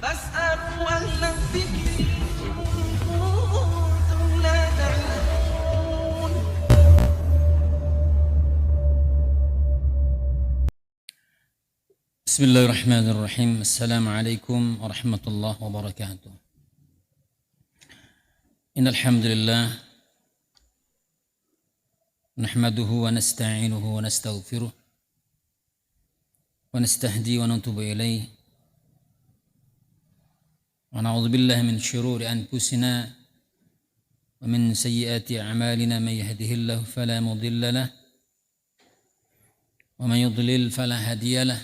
فاسألوا أهل الذكر إن كنتم لا تعلمون. بسم الله الرحمن الرحيم. السلام عليكم ورحمة الله وبركاته. إن الحمد لله نحمده ونستعينه ونستغفره ونستهدي ونتوب إليه ونعوذ بالله من شرور أنفسنا ومن سيئات أعمالنا. من يهده الله فلا مضل له ومن يضلل فلا هادي له.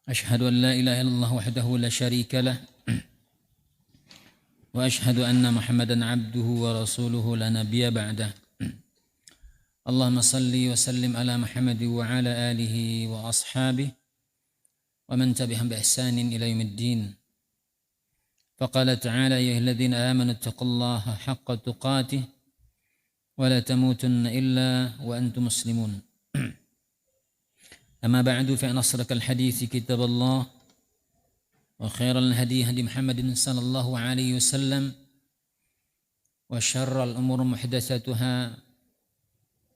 أشهد أن لا إله إلا الله وحده لا شريك له وأشهد أن محمدا عبده ورسوله لا نبي بعده. اللهم صل وسلم على محمد وعلى آله وأصحابه ومن تبعهم بإحسان إلى يوم الدين. فقال تعالى: يا أيها الذين آمنوا اتقوا الله حق تقاته ولا تموتن إلا وأنتم مسلمون. أما بعد فإن أصدق الحديث كتاب الله وخير الهدي هدي محمد صلى الله عليه وسلم وشر الأمور محدثاتها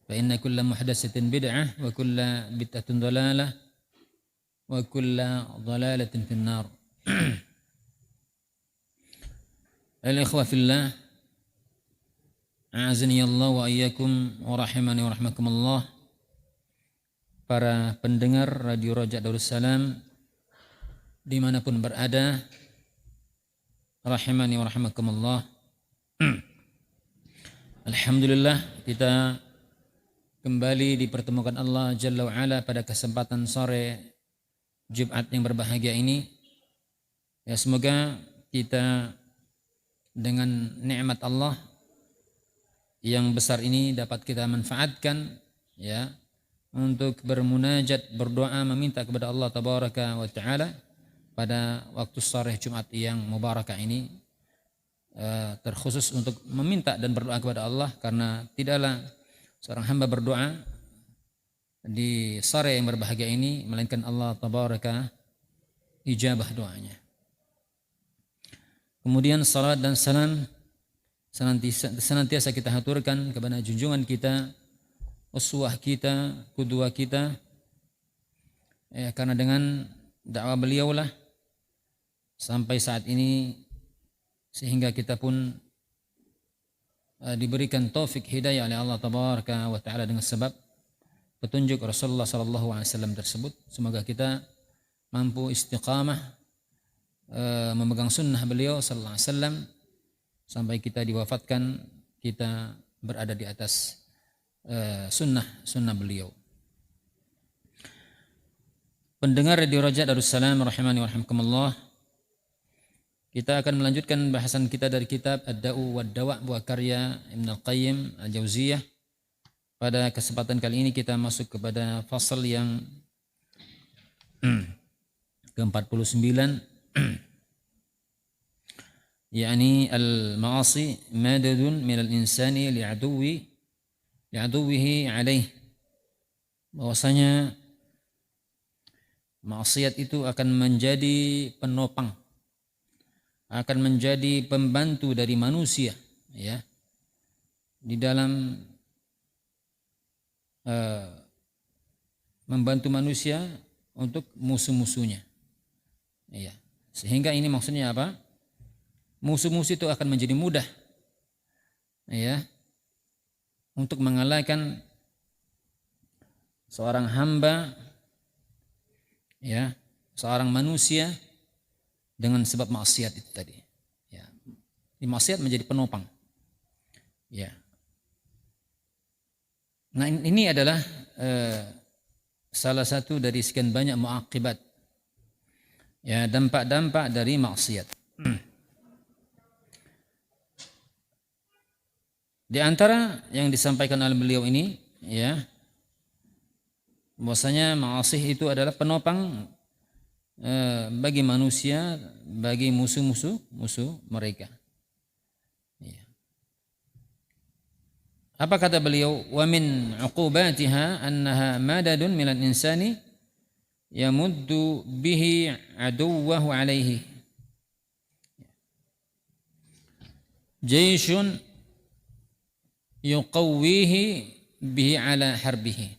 فإن كل محدثة بدعة وكل بدعة ضلالة وكل ضلالة في النار. الإخوة في الله أعزني الله وإياكم ورحمني ورحمكم الله. Para pendengar Radio Raja Darussalam dimanapun berada, rahimani wa rahimakumullah. Alhamdulillah, kita kembali dipertemukan Allah Jalla wa'ala pada kesempatan sore Jumat yang berbahagia ini. Ya, semoga kita dengan nikmat Allah yang besar ini dapat kita manfaatkan, ya, untuk bermunajat, berdoa, meminta kepada Allah Tabaraka wa Ta'ala pada waktu sore Jumat yang mubarakah ini, terkhusus untuk meminta dan berdoa kepada Allah, karena tidaklah seorang hamba berdoa di sore yang berbahagia ini melainkan Allah Tabaraka ijabah doanya. Kemudian salat dan salam senantiasa kita haturkan kepada junjungan kita, uswah kita, qudwah kita, ya, karena dengan dakwah beliaulah sampai saat ini sehingga kita pun diberikan taufik hidayah oleh Allah Tabaraka wa Ta'ala dengan sebab petunjuk Rasulullah sallallahu alaihi wasallam tersebut. Semoga kita mampu istiqamah memegang sunnah beliau sallallahu alaihi wasallam sampai kita diwafatkan, kita berada di atas sunnah beliau. Pendengar Radio Raja Darussalam rahimani wa rahimakumullah, kita akan melanjutkan bahasan kita dari kitab Ad-Da'u wad-Dawa' buah karya Ibnu Al-Qayyim Al-Jauziyah. Pada kesempatan kali ini kita masuk kepada fasal yang ke-49, yakni al-ma'asi madadun minal insani li'aduwihi alaih. Bahwasanya maksiat itu akan menjadi penopang, akan menjadi pembantu dari manusia, ya, di dalam membantu manusia untuk musuh-musuhnya, ya. Sehingga ini maksudnya apa? Musuh-musuh itu akan menjadi mudah, ya, untuk mengalahkan seorang hamba, ya, seorang manusia dengan sebab maksiat itu tadi, ya. Maksiat menjadi penopang, ya. Nah, ini adalah salah satu dari sekian banyak muaqibat, ya, dampak-dampak dari maksiat. Di antara yang disampaikan oleh beliau ini, ya, bahwasanya maasi itu adalah penopang bagi manusia, bagi musuh mereka. Ya. Apa kata beliau? Wa min uqubatiha annaha madadun minal insani yamuddu bihi aduwwahu alaihi jayshun yuqawwihi bihi ala harbihi.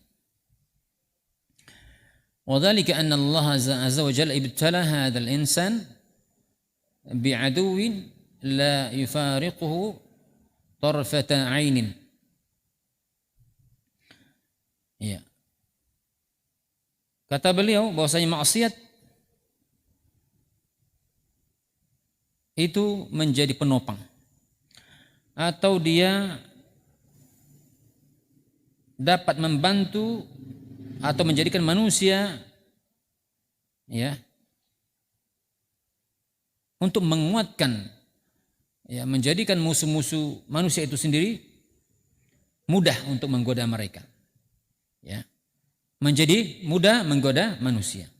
وذلك أن الله عز وجل ابتلى هذا الإنسان بعدو لا يفارقه طرفة عين. Ya. Kata beliau bahwasanya maksiat itu menjadi penopang atau dia dapat membantu atau menjadikan manusia ya untuk menguatkan ya, menjadikan musuh-musuh manusia itu sendiri mudah untuk menggoda mereka. Ya. Menjadi mudah menggoda manusia.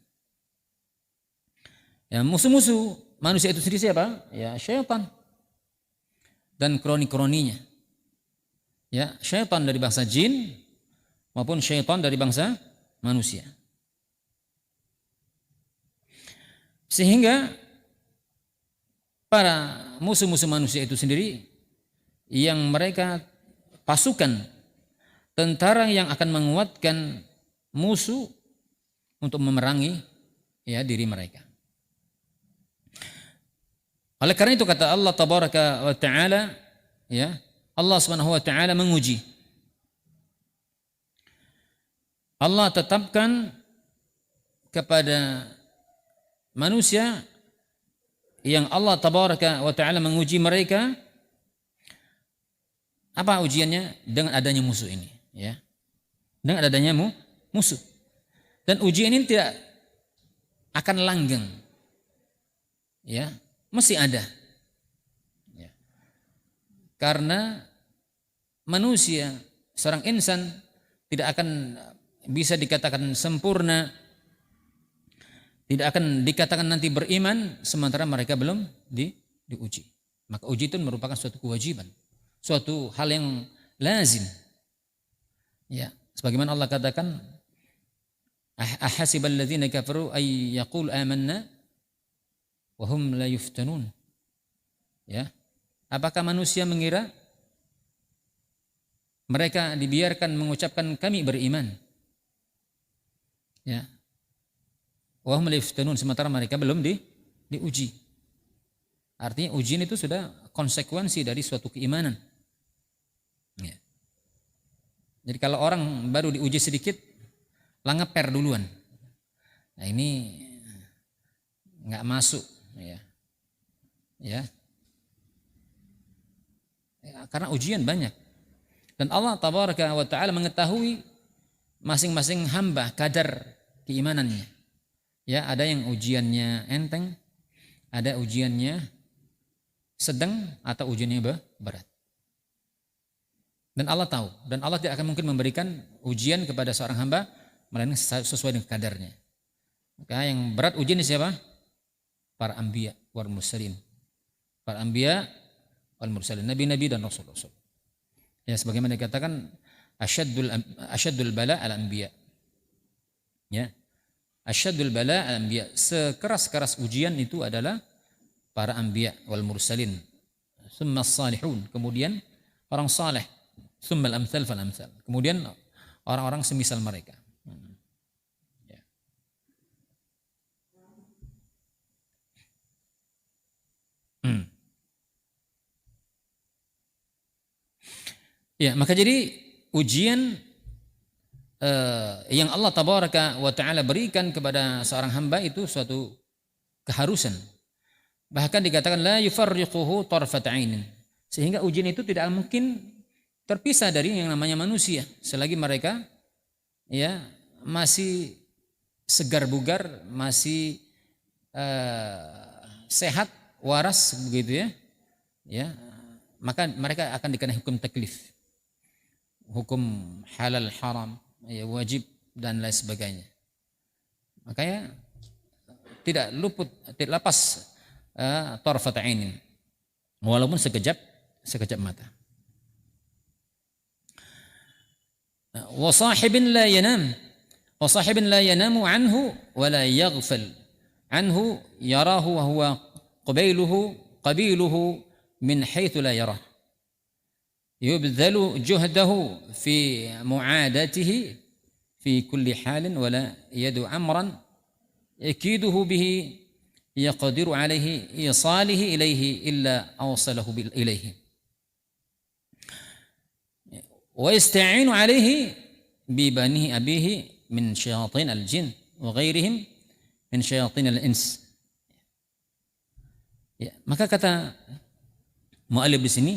Ya, musuh-musuh manusia itu sendiri siapa? Ya, syaitan dan kroni-kroninya. Ya, syaitan dari bangsa jin maupun syaitan dari bangsa manusia. Sehingga para musuh-musuh manusia itu sendiri yang mereka pasukan tentara yang akan menguatkan musuh untuk memerangi ya diri mereka. Oleh karena itu kata Allah tabaraka wa taala ya, Allah Subhanahu wa taala menguji. Allah tetapkan kepada manusia yang Allah tabaraka wa taala menguji mereka. Apa ujiannya? Dengan adanya musuh ini, ya. Dengan adanya musuh. Dan ujian ini tidak akan langgeng. Ya, mesti ada. Ya. Karena manusia, seorang insan tidak akan bisa dikatakan sempurna, tidak akan dikatakan nanti beriman sementara mereka belum diuji. Maka uji itu merupakan suatu kewajiban, suatu hal yang lazim. Ya, sebagaimana Allah katakan, ahasibal ladzina kafaru ay yaqul amanna wa hum la yuftanun. Ya. Apakah manusia mengira mereka dibiarkan mengucapkan kami beriman? Ya. Wa hum la yuftanun, sementara mereka belum diuji. Artinya ujian itu sudah konsekuensi dari suatu keimanan. Ya. Jadi kalau orang baru diuji sedikit, langeper duluan. Nah ini nggak masuk, ya. Ya. Karena ujian banyak. Dan Allah tabaraka wa ta'ala mengetahui masing-masing hamba kadar keimanannya. Ya, ada yang ujiannya enteng, ada ujiannya sedang, atau ujiannya berat. Dan Allah tahu, dan Allah tidak akan mungkin memberikan ujian kepada seorang hamba melainkan sesuai dengan kadarnya. Maka yang berat ujian siapa? Para anbiya wal mursalin. Para anbiya wal mursalin, nabi-nabi dan rasul-rasul. Ya, sebagaimana dikatakan asyaddul bala al anbiya. Ya. Asyaddul bala al anbiya, sekeras-keras ujian itu adalah para anbiya wal mursalin. Tsumma salihun, kemudian orang saleh. Tsumma al-amthal fal amthal, kemudian orang-orang semisal mereka. Ya. Ya, maka jadi ujian yang Allah tabaraka wa ta'ala berikan kepada seorang hamba itu suatu keharusan. Bahkan dikatakan la yufarriquhu tarfat 'ainin. Sehingga ujian itu tidak mungkin terpisah dari yang namanya manusia selagi mereka ya masih segar bugar, masih sehat, waras begitu ya. Ya, maka mereka akan dikenai hukum taklif. Hukum halal haram, ya, wajib dan lain sebagainya. Makanya tidak luput, tidak lepas tarfat 'ainin, walaupun sekejap mata. Wa sahibin la yanam, وصاحب لا ينام عنه ولا يغفل عنه يراه وهو قبيله من حيث لا يراه يبذل جهده في معاداته في كل حال ولا يدع أمرا يكيده به يقدر عليه إيصاله إليه إلا أوصله إليه ويستعين عليه ببنيه أبيه من شياطين الجن وغيرهم من شياطين الإنس. Ya, maka kata mu'allif di sini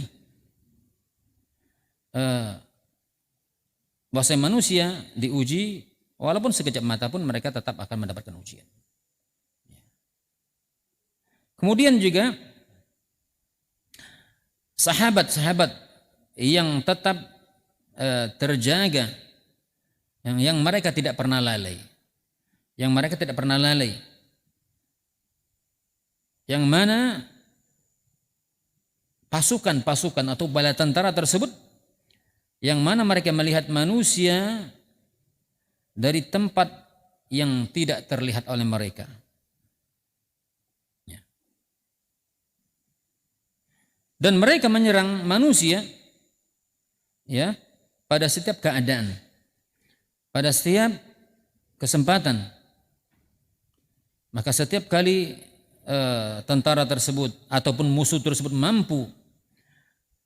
bahwa manusia diuji walaupun sekejap mata pun mereka tetap akan mendapatkan ujian. Kemudian juga sahabat-sahabat yang tetap terjaga, yang mereka tidak pernah lalai, yang mana pasukan-pasukan atau bala tentara tersebut, yang mana mereka melihat manusia dari tempat yang tidak terlihat oleh mereka. Dan mereka menyerang manusia ya pada setiap keadaan, pada setiap kesempatan. Maka setiap kali tentara tersebut ataupun musuh tersebut mampu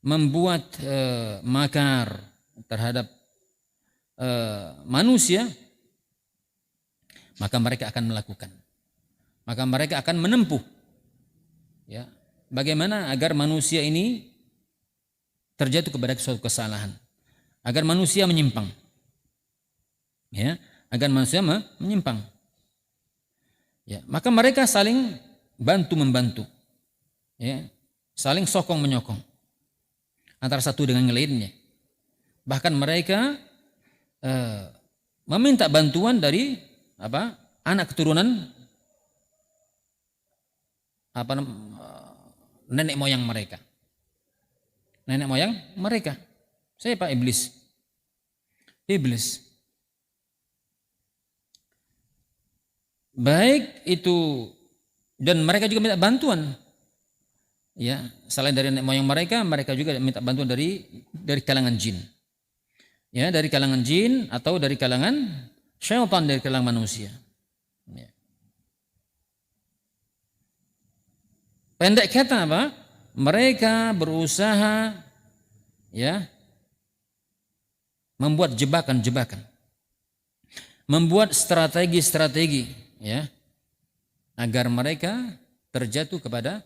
membuat makar terhadap manusia, maka mereka akan melakukan, maka mereka akan menempuh ya bagaimana agar manusia ini terjatuh kepada suatu kesalahan, agar manusia menyimpang, ya, agar manusia menyimpang. Ya, maka mereka saling bantu membantu, ya, saling sokong menyokong antara satu dengan yang lainnya. Bahkan mereka meminta bantuan dari anak keturunan nenek moyang mereka. Siapa? Iblis. Baik itu, dan mereka juga minta bantuan. Ya, selain dari nenek moyang mereka juga minta bantuan dari kalangan jin. Ya, dari kalangan jin atau dari kalangan syaitan, dari kalangan manusia. Ya. Pendek kata apa? Mereka berusaha ya membuat jebakan-jebakan, membuat strategi-strategi ya agar mereka terjatuh kepada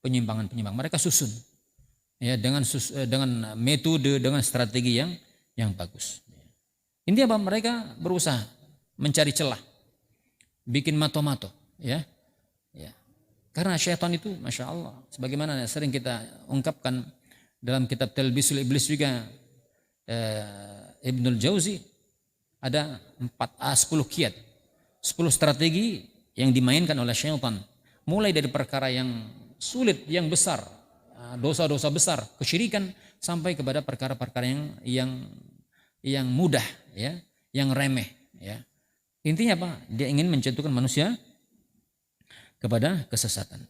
penyimpangan-penyimpangan. Mereka susun ya dengan metode, dengan strategi yang bagus. Intinya apa? Mereka berusaha mencari celah, bikin mato-mato ya. Karena syaitan itu Masya Allah, sebagaimana sering kita ungkapkan dalam kitab Talbisul Iblis juga, Ibnul Jauzi, ada 10 kiat, 10 strategi yang dimainkan oleh syaitan, mulai dari perkara yang sulit, yang besar, dosa-dosa besar, kesyirikan, sampai kepada perkara-perkara yang mudah ya, yang remeh ya. Intinya apa? Dia ingin menjatuhkan manusia kepada kesesatan.